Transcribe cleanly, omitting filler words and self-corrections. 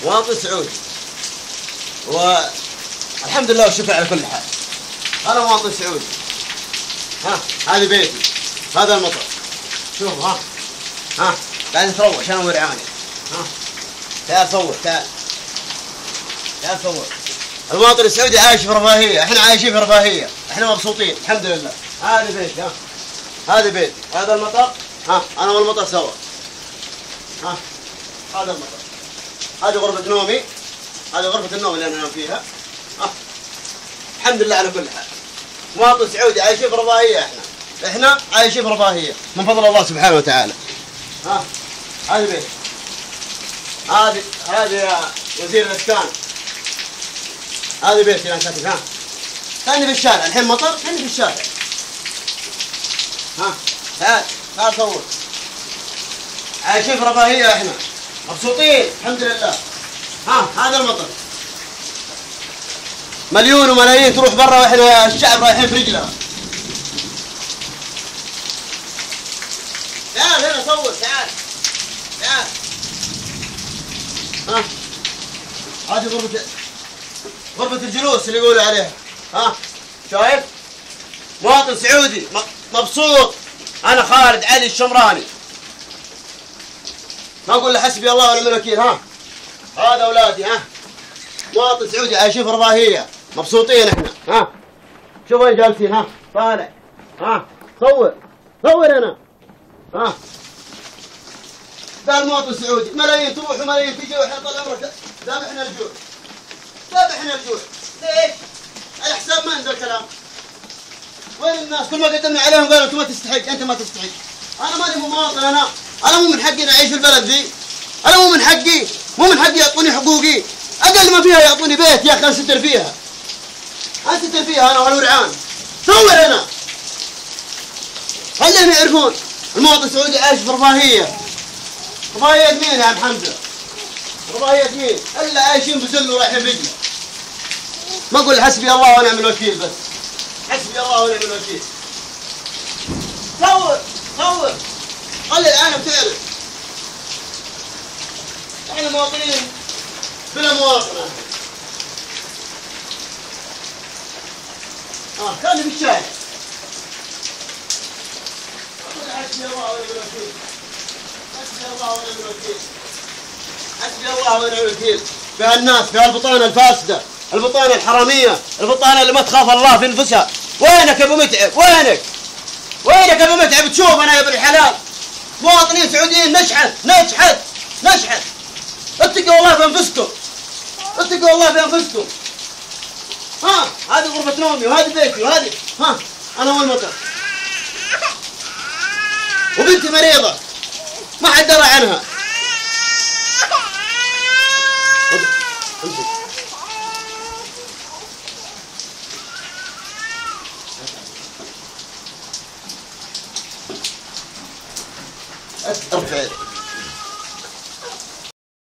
مواطن سعودي، والحمد لله والشكر على كل حال. أنا مواطن سعودي. ها هذه بيتي، هذا المطر. شوف ها قاعد تروش أنا ورعاني. ها تعال صور، تعال صور. المواطن السعودي عايش في رفاهية، احنا عايشين في رفاهية، احنا مبسوطين الحمد لله. هذه بيتي، هذه بيتي، هذا المطر. أنا والمطر سوا. هذا المطر، هذه غرفة نومي، هذه غرفة النوم اللي أنا أنام فيها. الحمد لله على كل حال. مواطن سعودي عايشين في رفاهية، احنا عايشين في رفاهية من فضل الله سبحانه وتعالى. هذه بيت، هذه يا وزير الإسكان، هذه بيتي أنا ساكن. كأني في الشارع، الحين مطر كأني في الشارع. تعال صور. عايشين في رفاهية، احنا مبسوطين الحمد لله. هذا المطر، مليون وملايين تروح برا واحنا الشعب رايحين برجلها. تعال هنا صور، تعال. هذه غرفة الجلوس اللي يقولوا عليها. شايف؟ مواطن سعودي مبسوط. أنا خالد علي الشمراني، ما أقول له حسبي الله ونعم الوكيل. هذا أولادي. مواطن سعودي عايشين في رفاهية، مبسوطين احنا. شوف وين جالسين. طالع. صور هنا. ذا المواطن السعودي، ملايين تروح وملايين تجي، واحنا طال عمرك ذابحنا الجوع. ليش؟ على حساب من ذا الكلام؟ وين الناس؟ كل ما قدمنا عليهم قالوا انت ما تستحق، انت ما تستحق. انا ماني مواطن، انا مو من حقي اعيش في البلد ذي. انا مو من حقي يعطوني حقوقي. اقل ما فيها يعطوني بيت يا اخي انستر فيها. انا والورعان. صور هنا. خليهم يعرفون المواطن السعودي عايش في رفاهية. رفاهية مين يا عم حمزة؟ رفاهية مين؟ الا عايشين بذل ورايحين رجله. ما اقول حسبي الله ونعم الوكيل، بس حسبي الله ونعم الوكيل. صور خلي العالم تعرف احنا مواطنين بلا مواطنة. كاني بالشارع. حسبي الله ونعم الوكيل. حسبي الله ونعم الوكيل في هالناس، في هالبطانة الفاسدة، البطانة الحرامية، البطانة اللي ما تخاف الله في نفسها. وينك يا ابو متعب؟ وينك يا ابو متعب؟ تشوف انا يا ابن الحلال مواطنين سعوديين نشحت. اتقوا الله في انفسكم. هذه غرفة نومي، وهذه بيتي، وهذه انا والمطر. وبنتي مريضة ما حد درى عنها. ارفع